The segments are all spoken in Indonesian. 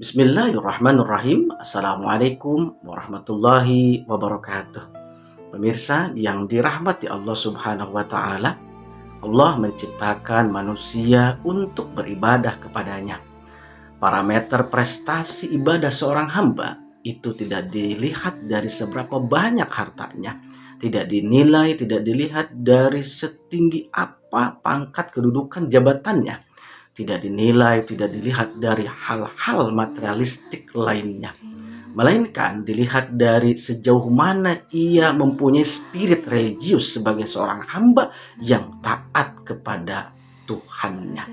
Bismillahirrahmanirrahim. Assalamualaikum warahmatullahi wabarakatuh. Pemirsa yang dirahmati Allah Subhanahu wa Ta'ala, Allah menciptakan manusia untuk beribadah kepadanya. Parameter prestasi ibadah seorang hamba itu tidak dilihat dari seberapa banyak hartanya, tidak dinilai, tidak dilihat dari setinggi apa pangkat kedudukan jabatannya, tidak dinilai, tidak dilihat dari hal-hal materialistik lainnya, melainkan dilihat dari sejauh mana ia mempunyai spirit religius sebagai seorang hamba yang taat kepada Tuhannya.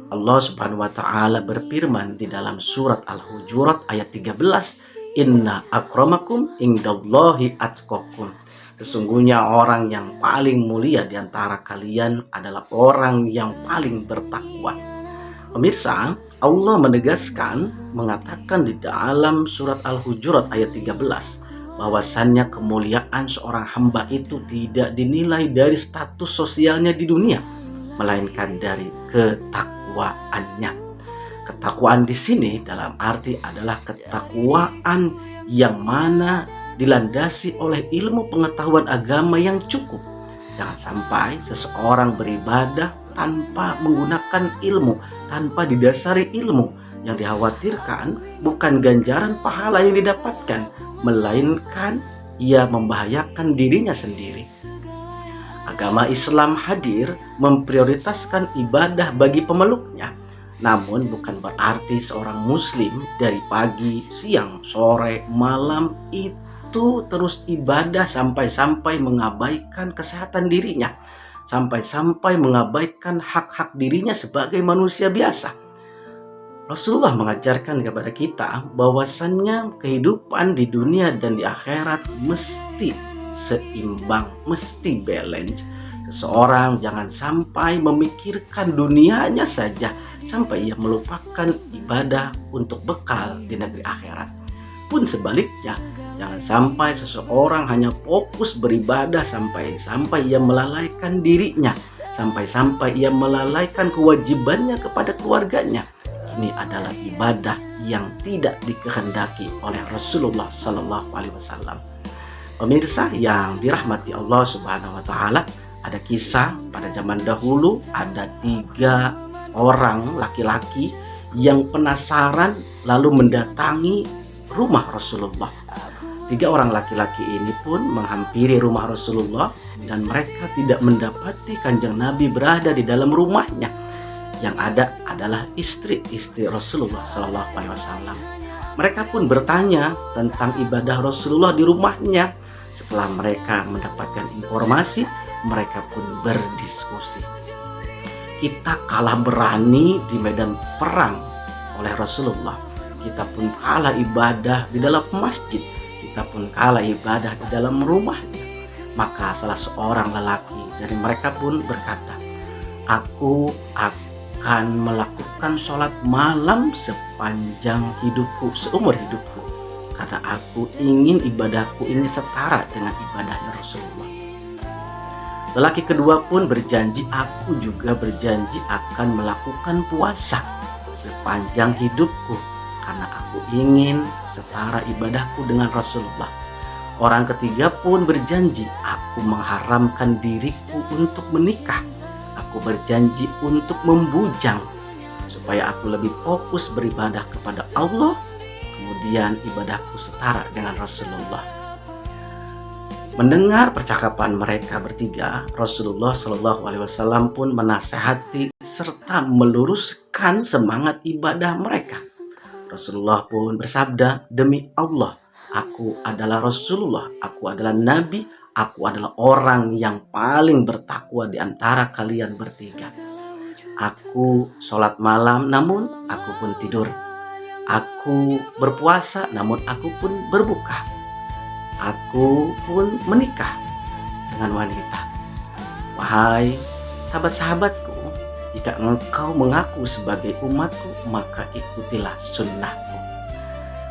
Allah Subhanahu wa Ta'ala berfirman di dalam surat Al-Hujurat ayat 13, "Inna akramakum indallahi atqakum." Sesungguhnya orang yang paling mulia di antara kalian adalah orang yang paling bertakwa. Pemirsa, Allah menegaskan, mengatakan di dalam surat Al-Hujurat ayat 13, bahwasannya kemuliaan seorang hamba itu tidak dinilai dari status sosialnya di dunia, melainkan dari ketakwaannya. Ketakwaan di sini dalam arti adalah ketakwaan yang mana dilandasi oleh ilmu pengetahuan agama yang cukup. Jangan sampai seseorang beribadah tanpa menggunakan ilmu, tanpa didasari ilmu. Yang dikhawatirkan bukan ganjaran pahala yang didapatkan, melainkan ia membahayakan dirinya sendiri. Agama Islam hadir memprioritaskan ibadah bagi pemeluknya. Namun bukan berarti seorang muslim dari pagi, siang, sore, malam itu terus ibadah sampai-sampai mengabaikan kesehatan dirinya, sampai-sampai mengabaikan hak-hak dirinya sebagai manusia biasa. Rasulullah mengajarkan kepada kita bahwasannya kehidupan di dunia dan di akhirat mesti seimbang, mesti balance. Seseorang jangan sampai memikirkan dunianya saja sampai ia melupakan ibadah untuk bekal di negeri akhirat. Pun sebaliknya, jangan sampai seseorang hanya fokus beribadah sampai-sampai ia melalaikan dirinya, sampai-sampai ia melalaikan kewajibannya kepada keluarganya. Ini adalah ibadah yang tidak dikehendaki oleh Rasulullah Sallallahu Alaihi Wasallam. Pemirsa yang dirahmati Allah Subhanahu Wa Taala, ada kisah pada zaman dahulu ada 3 orang laki-laki yang penasaran lalu mendatangi rumah Rasulullah. 3 orang laki-laki ini pun menghampiri rumah Rasulullah dan mereka tidak mendapati Kanjeng Nabi berada di dalam rumahnya. Yang ada adalah istri-istri Rasulullah Sallallahu Alaihi Wasallam. Mereka pun bertanya tentang ibadah Rasulullah di rumahnya. Setelah mereka mendapatkan informasi, mereka pun berdiskusi. Kita kalah berani di medan perang oleh Rasulullah. Kita pun kalah ibadah di dalam masjid. Kita pun kalah ibadah di dalam rumahnya. Maka salah seorang lelaki dari mereka pun berkata, "Aku akan melakukan sholat malam sepanjang hidupku, seumur hidupku. Karena aku ingin ibadahku ini setara dengan ibadahnya Rasulullah." Lelaki kedua pun berjanji, "Aku juga berjanji akan melakukan puasa sepanjang hidupku karena aku ingin setara ibadahku dengan Rasulullah." Orang ketiga pun berjanji, "Aku mengharamkan diriku untuk menikah. Aku berjanji untuk membujang supaya aku lebih fokus beribadah kepada Allah, kemudian ibadahku setara dengan Rasulullah." Mendengar percakapan mereka bertiga, Rasulullah Shallallahu Alaihi Wasallam pun menasehati serta meluruskan semangat ibadah mereka. Rasulullah pun bersabda, "Demi Allah, aku adalah Rasulullah, aku adalah Nabi, aku adalah orang yang paling bertakwa di antara kalian bertiga. Aku sholat malam, namun aku pun tidur. Aku berpuasa, namun aku pun berbuka. Aku pun menikah dengan wanita. Wahai sahabat-sahabatku, jika engkau mengaku sebagai umatku, maka ikutilah sunnahku."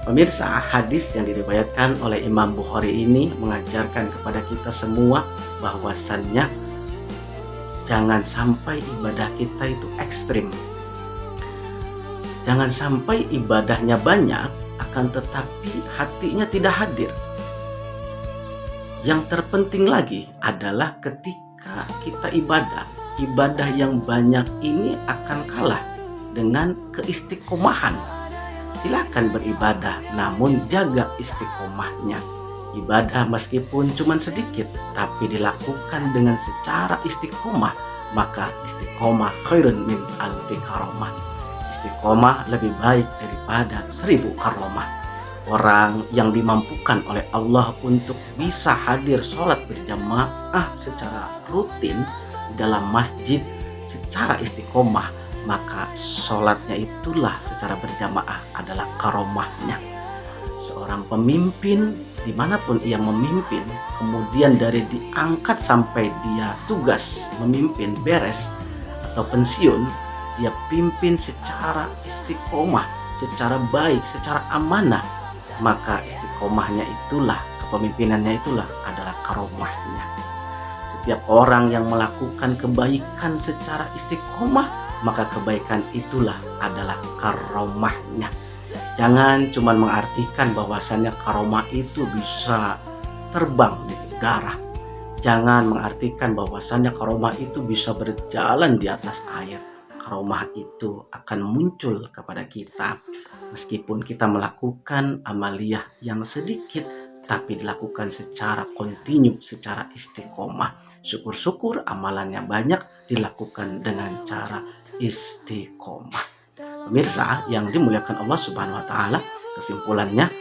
Pemirsa, hadis yang diriwayatkan oleh Imam Bukhari ini mengajarkan kepada kita semua bahwasannya jangan sampai ibadah kita itu ekstrim. Jangan sampai ibadahnya banyak, akan tetapi hatinya tidak hadir. Yang terpenting lagi adalah ketika kita ibadah yang banyak ini akan kalah dengan keistiqomahan. Silakan beribadah, namun jaga istiqomahnya. Ibadah meskipun cuma sedikit, tapi dilakukan dengan secara istiqomah, maka istiqomah khairun min alfi karomah. Istiqomah lebih baik daripada 1000 karomah. Orang yang dimampukan oleh Allah untuk bisa hadir sholat berjamaah secara rutin di dalam masjid secara istiqomah, maka sholatnya itulah secara berjamaah adalah karomahnya. Seorang pemimpin dimanapun ia memimpin, kemudian dari diangkat sampai dia tugas memimpin beres atau pensiun, dia pimpin secara istiqomah, secara baik, secara amanah, maka istiqomahnya itulah, kepemimpinannya itulah adalah karomahnya. Setiap orang yang melakukan kebaikan secara istiqomah, maka kebaikan itulah adalah karomahnya. Jangan cuma mengartikan bahwasannya karomah itu bisa terbang di udara. Jangan mengartikan bahwasannya karomah itu bisa berjalan di atas air. Karomah itu akan muncul kepada kita meskipun kita melakukan amaliyah yang sedikit, tapi dilakukan secara kontinu, secara istiqomah. Syukur-syukur amalannya banyak, dilakukan dengan cara istiqomah. Pemirsa yang dimuliakan Allah Subhanahu wa taala, kesimpulannya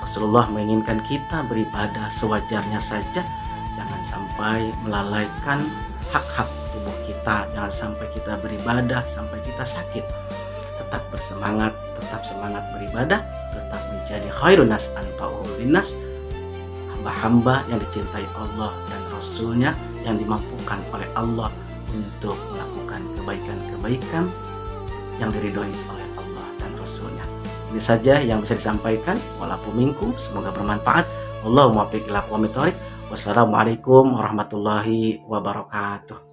Rasulullah menginginkan kita beribadah sewajarnya saja, jangan sampai melalaikan hak-hak tubuh kita, jangan sampai kita beribadah sampai kita sakit. Tetap bersemangat, tetap semangat beribadah, tetap menjadi khairun nas anfa'uhum linnas, hamba-hamba yang dicintai Allah dan Rasulnya, yang dimampukan oleh Allah untuk melakukan kebaikan-kebaikan yang diridhoi oleh Allah dan Rasulnya. Ini saja yang bisa disampaikan. Walaupun minkum, semoga bermanfaat. Wallahumma muwaffiq ila aqwamit thoriq. Wassalamualaikum warahmatullahi wabarakatuh.